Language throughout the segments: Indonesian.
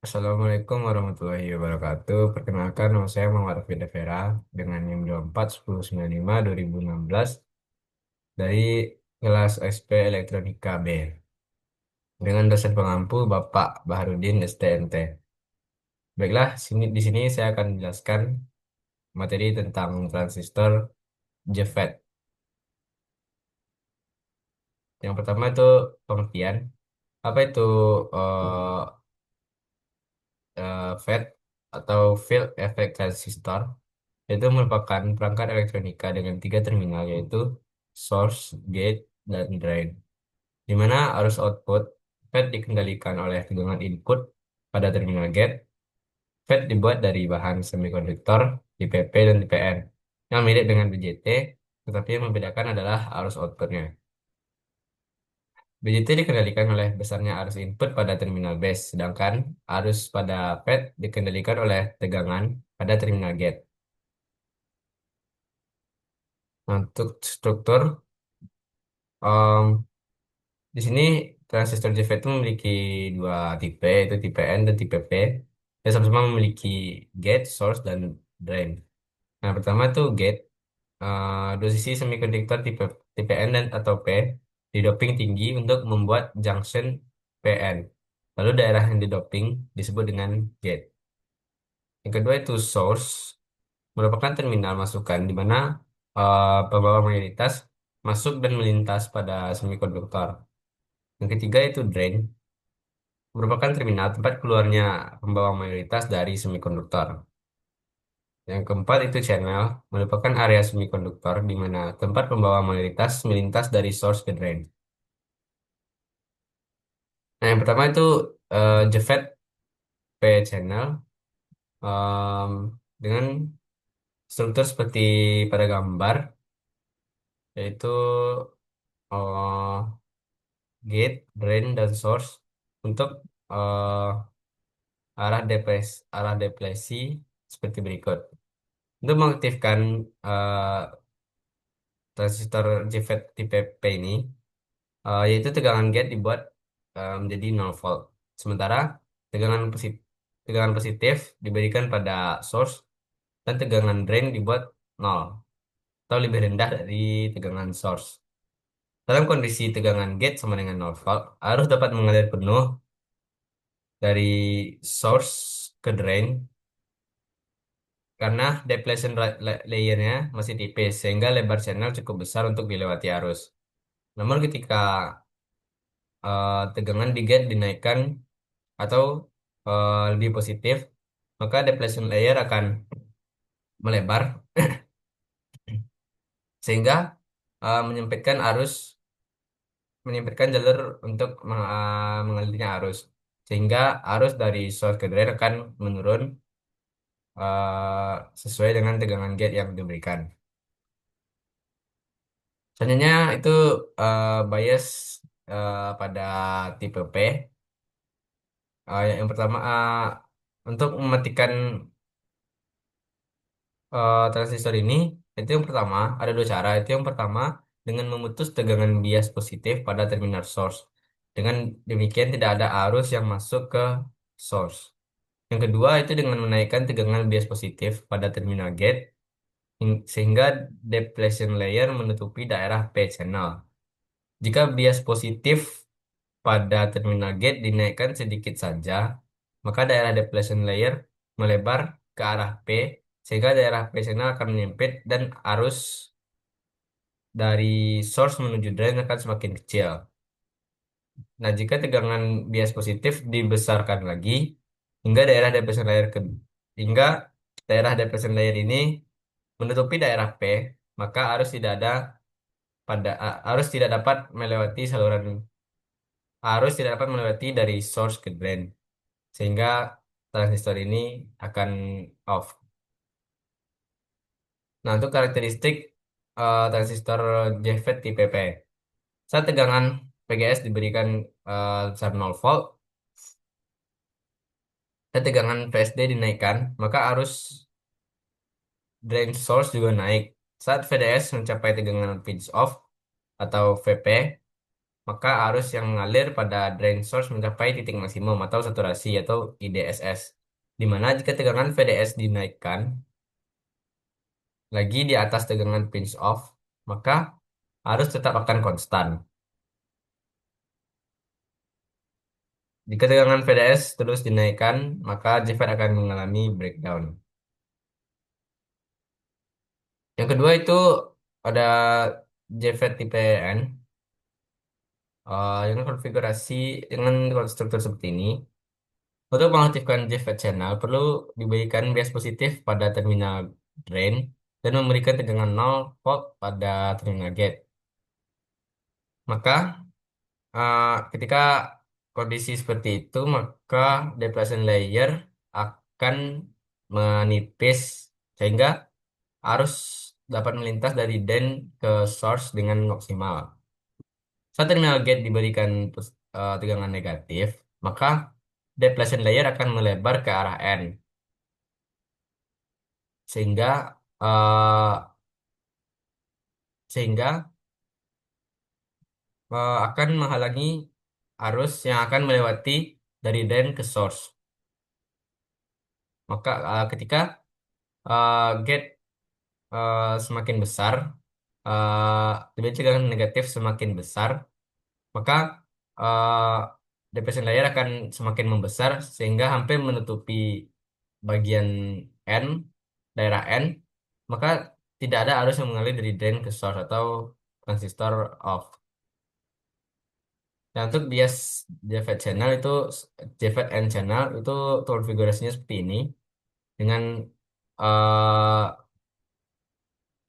Assalamualaikum warahmatullahi wabarakatuh. Perkenalkan, nama saya Muhammad Arfi Devera dengan NIM 24 1095 2016 dari kelas SP Elektronika B dengan dosen pengampu Bapak Baharudin STNT. Baiklah, di sini saya akan menjelaskan materi tentang transistor JFET. Yang pertama itu pengertian. Apa itu eh, FET atau Field Effect Transistor? Itu merupakan perangkat elektronika dengan tiga terminal yaitu source, gate, dan drain. Di mana arus output FET dikendalikan oleh tegangan input pada terminal gate. FET dibuat dari bahan semikonduktor IPP dan IPN yang mirip dengan BJT, tetapi yang membedakan adalah arus outputnya. BJT dikendalikan oleh besarnya arus input pada terminal base, sedangkan arus pada FET dikendalikan oleh tegangan pada terminal gate. Nah, untuk struktur, di sini transistor JFET itu memiliki dua tipe, yaitu tipe N dan tipe P. Dan sama-sama memiliki gate, source, dan drain. Nah, pertama itu gate. Dua sisi semikonduktor tipe tipe N dan atau P didoping tinggi untuk membuat junction PN. Lalu daerah yang didoping disebut dengan gate. Yang kedua itu source, merupakan terminal masukan di mana pembawa mayoritas masuk dan melintas pada semikonduktor. Yang ketiga itu drain, merupakan terminal tempat keluarnya pembawa mayoritas dari semikonduktor. Yang keempat itu channel, merupakan area semikonduktor di mana tempat pembawa mayoritas melintas dari source ke drain. Nah, yang pertama itu JFET P channel dengan struktur seperti pada gambar, yaitu eh, gate, drain, dan source untuk eh, arah depresi seperti berikut. Untuk mengaktifkan eh, transistor JFET tipe P ini, yaitu tegangan gate dibuat menjadi 0 volt. Sementara tegangan positif diberikan pada source dan tegangan drain dibuat 0 atau lebih rendah dari tegangan source. Dalam kondisi tegangan gate sama dengan 0 volt, arus dapat mengalir penuh dari source ke drain karena depletion layernya masih tipis sehingga lebar channel cukup besar untuk dilewati arus. Namun ketika tegangan di gate dinaikkan atau lebih positif, maka depletion layer akan melebar sehingga menyempitkan jalur untuk mengalirnya arus. Sehingga arus dari source ke drain akan menurun sesuai dengan tegangan gate yang diberikan. Selanjutnya itu bias pada tipe P. Yang pertama untuk mematikan transistor ini, itu yang pertama ada dua cara. Itu yang pertama dengan memutus tegangan bias positif pada terminal source. Dengan demikian tidak ada arus yang masuk ke source. Yang kedua itu dengan menaikkan tegangan bias positif pada terminal gate sehingga depletion layer menutupi daerah P channel. Jika bias positif pada terminal gate dinaikkan sedikit saja, maka daerah depletion layer melebar ke arah P, sehingga daerah P channel akan menyempit dan arus dari source menuju drain akan semakin kecil. Nah, jika tegangan bias positif dibesarkan lagi hingga daerah depletion layer hingga daerah depletion layer ini menutupi daerah P, maka arus tidak dapat melewati dari source ke drain sehingga transistor ini akan off. Nah, untuk karakteristik transistor JFET tipe P. Saat tegangan PGS diberikan besar 0 volt dan tegangan VSD dinaikkan, maka arus drain source juga naik. Saat VDS mencapai tegangan pinch off atau VP, maka arus yang mengalir pada drain source mencapai titik maksimum atau saturasi atau IDSS. Di mana jika tegangan VDS dinaikkan lagi di atas tegangan pinch off, maka arus tetap akan konstan. Jika tegangan VDS terus dinaikkan, maka JFET akan mengalami breakdown. Yang kedua itu ada JFET tipe N, dengan konfigurasi dengan konstruktur seperti ini. Untuk mengaktifkan JFET channel, perlu diberikan bias positif pada terminal drain dan memberikan tegangan 0 volt pada terminal gate. Maka ketika kondisi seperti itu, maka depletion layer akan menipis sehingga arus dapat melintas dari drain ke source dengan maksimal. Saat terminal gate diberikan tegangan negatif, maka depletion layer akan melebar ke arah N, sehingga eh, sehingga akan menghalangi arus yang akan melewati dari drain ke source. Maka ketika gate semakin besar, lebih tegangan negatif semakin besar, maka uh, depression layer akan semakin membesar sehingga hampir menutupi bagian N, daerah N, maka tidak ada arus yang mengalir dari drain ke source atau transistor off. Nah, untuk bias JFET channel itu JFET N channel itu konfigurasinya seperti ini dengan uh,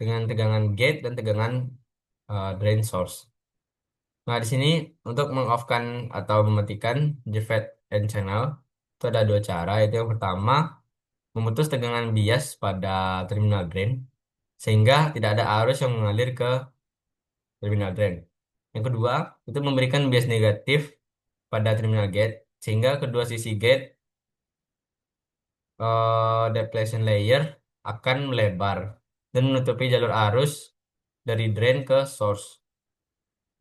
tegangan gate dan tegangan drain source. Nah, di sini untuk meng-off-kan atau mematikan JFET N channel itu ada dua cara. Itu yang pertama, memutus tegangan bias pada terminal drain sehingga tidak ada arus yang mengalir ke terminal drain. Yang kedua, itu memberikan bias negatif pada terminal gate sehingga kedua sisi gate depletion layer akan melebar dan menutupi jalur arus dari drain ke source.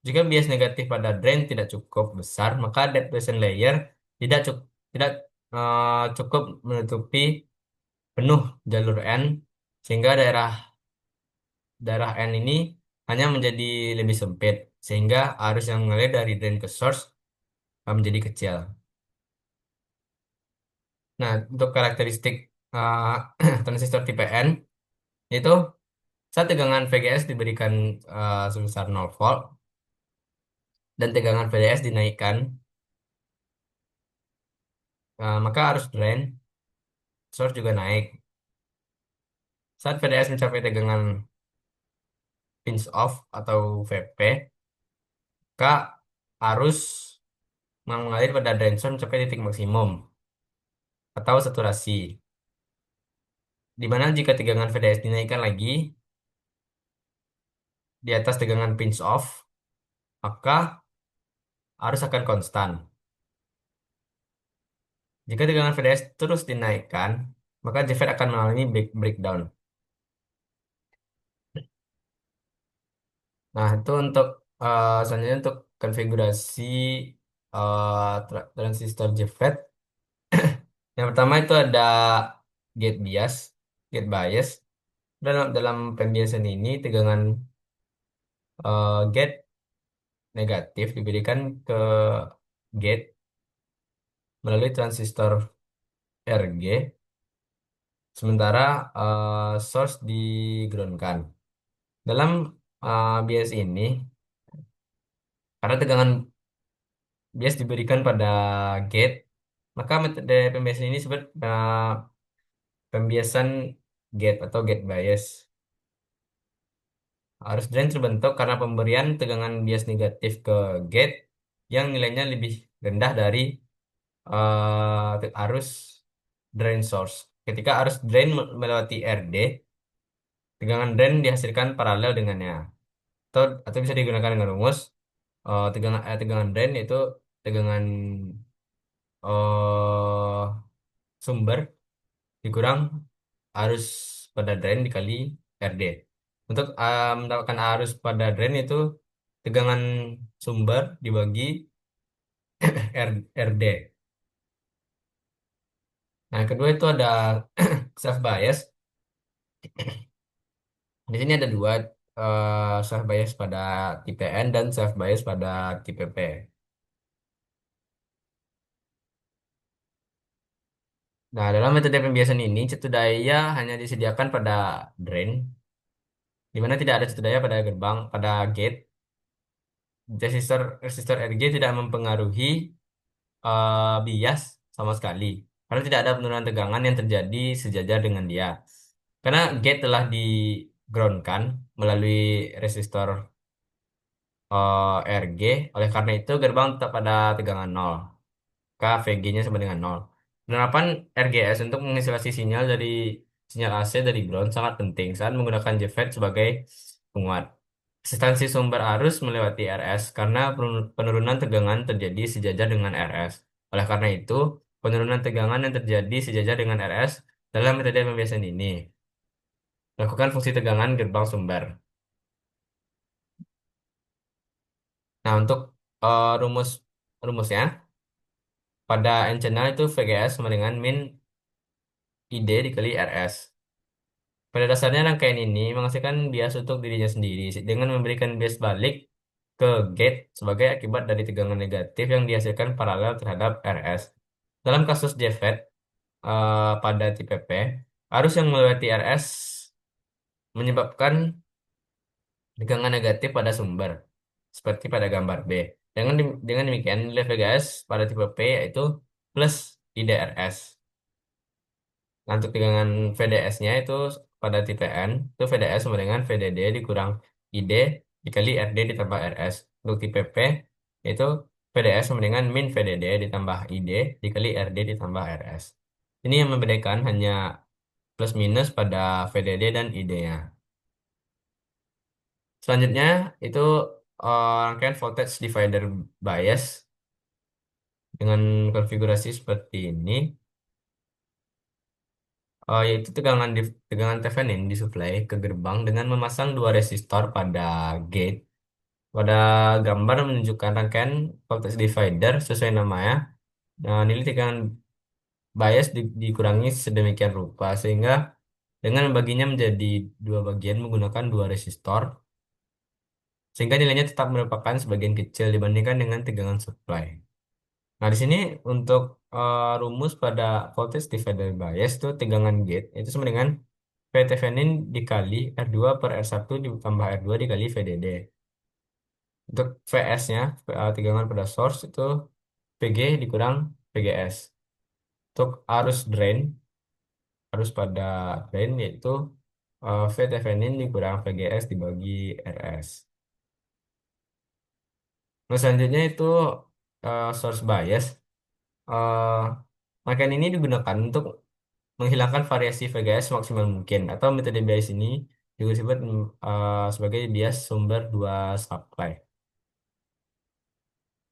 Jika bias negatif pada drain tidak cukup besar, maka depletion layer tidak cukup menutupi penuh jalur N sehingga daerah daerah N ini hanya menjadi lebih sempit sehingga arus yang mengalir dari drain ke source menjadi kecil. Nah, untuk karakteristik transistor tipe N itu saat tegangan VGS diberikan sebesar 0 volt dan tegangan VDS dinaikkan, maka arus drain source juga naik. Saat VDS mencapai tegangan pinch off atau VP, maka arus yang mengalir pada drain source mencapai titik maksimum atau saturasi. Di mana jika tegangan VDS dinaikkan lagi di atas tegangan pinch off, maka arus akan konstan. Jika tegangan VDS terus dinaikkan, maka JFET akan mengalami breakdown. Nah, itu untuk selanjutnya untuk konfigurasi transistor JFET. Yang pertama itu ada gate bias, gate bias. Dalam pembiasan ini tegangan gate negatif diberikan ke gate melalui transistor RG, sementara source di-groundkan. Dalam bias ini, karena tegangan bias diberikan pada gate, maka metode pembiasan ini disebut pembiasan gate atau gate bias. Arus drain terbentuk karena pemberian tegangan bias negatif ke gate yang nilainya lebih rendah dari arus drain source. Ketika arus drain melewati RD, tegangan drain dihasilkan paralel dengannya. Atau bisa digunakan dengan rumus tegangan drain itu tegangan eh, sumber dikurang arus pada drain dikali RD. Untuk mendapatkan arus pada drain itu tegangan sumber dibagi RD. Nah, yang kedua itu ada self bias. Di sini ada dua, self bias pada tipe N dan self bias pada tipe P. Nah, dalam metode pembiasan ini, cetu daya hanya disediakan pada drain, di mana tidak ada cetu daya pada gerbang, pada gate. Resistor RG tidak mempengaruhi bias sama sekali, karena tidak ada penurunan tegangan yang terjadi sejajar dengan dia. Karena gate telah di groundkan melalui resistor RG, oleh karena itu gerbang tetap pada tegangan nol. KVG-nya sama dengan nol. Penerapan RGS untuk mengisolasi sinyal AC dari ground sangat penting saat menggunakan JFET sebagai penguat. Substansi sumber arus melewati RS karena penurunan tegangan terjadi sejajar dengan RS. Oleh karena itu, penurunan tegangan yang terjadi sejajar dengan RS dalam metode pembiasan ini lakukan fungsi tegangan gerbang sumber. Nah, untuk rumusnya pada N channel itu VGS sama dengan min ID dikali RS. Pada dasarnya rangkaian ini menghasilkan bias untuk dirinya sendiri dengan memberikan bias balik ke gate sebagai akibat dari tegangan negatif yang dihasilkan paralel terhadap RS. Dalam kasus JFET pada tipe P, arus yang melewati RS menyebabkan tegangan negatif pada sumber, seperti pada gambar B. Dengan demikian, nilai VGS pada tipe P yaitu plus IDRS. Nah, untuk tegangan VDS-nya itu pada tipe N, itu VDS sama dengan VDD dikurang ID dikali RD ditambah RS. Untuk tipe P, itu VDS sama dengan min VDD ditambah ID dikali RD ditambah RS. Ini yang membedakan hanya plus minus pada VDD dan ID-nya. Selanjutnya, itu rangkaian voltage divider bias dengan konfigurasi seperti ini. Yaitu tegangan Thevenin disuplai ke gerbang dengan memasang dua resistor pada gate. Pada gambar menunjukkan rangkaian voltage divider sesuai namanya. Nah, nilai tegangan bias dikurangi sedemikian rupa sehingga dengan membaginya menjadi dua bagian menggunakan dua resistor, sehingga nilainya tetap merupakan sebagian kecil dibandingkan dengan tegangan supply. Nah, di sini untuk rumus pada voltage divider bias itu tegangan gate itu sama dengan V Thevenin dikali R2 per R1 ditambah R2 dikali VDD. Untuk VS-nya, tegangan pada source itu VG dikurang VGS. Untuk arus pada drain yaitu V Thevenin dikurang VGS dibagi RS. Nah, selanjutnya itu source bias. Uh, Rangkaian ini digunakan untuk menghilangkan variasi VGS maksimal mungkin atau metode bias ini juga disebut sebagai bias sumber dua supply.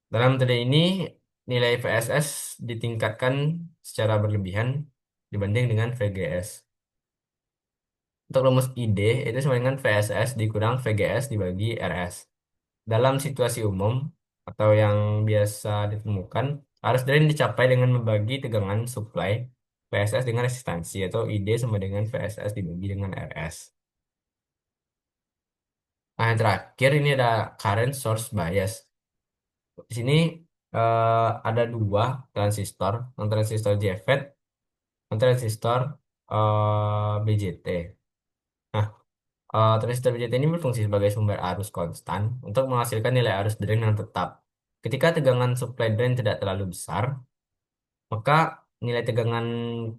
Dalam metode ini nilai VSS ditingkatkan secara berlebihan dibanding dengan VGS. Untuk rumus ID itu sama dengan VSS dikurang VGS dibagi RS. Dalam situasi umum atau yang biasa ditemukan, arus drain dicapai dengan membagi tegangan supply VSS dengan resistansi atau ID sama dengan VSS dibagi dengan RS. Nah, yang terakhir ini ada current source bias. Di sini ada dua transistor, yang transistor JFET dan transistor BJT. Nah, transistor BJT ini berfungsi sebagai sumber arus konstan untuk menghasilkan nilai arus drain yang tetap. Ketika tegangan supply drain tidak terlalu besar, maka nilai tegangan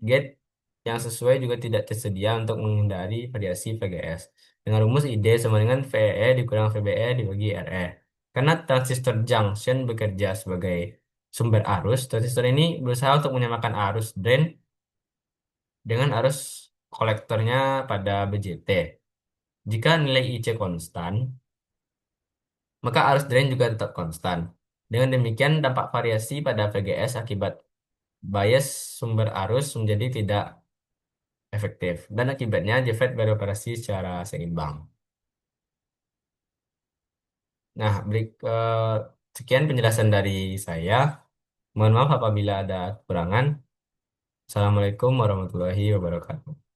gate yang sesuai juga tidak tersedia untuk menghindari variasi VGS. Dengan rumus ID sama dengan VE dikurang VBE dibagi RE. Karena transistor junction bekerja sebagai sumber arus, transistor ini berusaha untuk menyamakan arus drain dengan arus kolektornya pada BJT. Jika nilai IC konstan, maka arus drain juga tetap konstan. Dengan demikian, dampak variasi pada VGS akibat bias sumber arus menjadi tidak efektif dan akibatnya JFET beroperasi secara seimbang. Nah, sekian penjelasan dari saya. Mohon maaf apabila ada kekurangan. Assalamualaikum warahmatullahi wabarakatuh.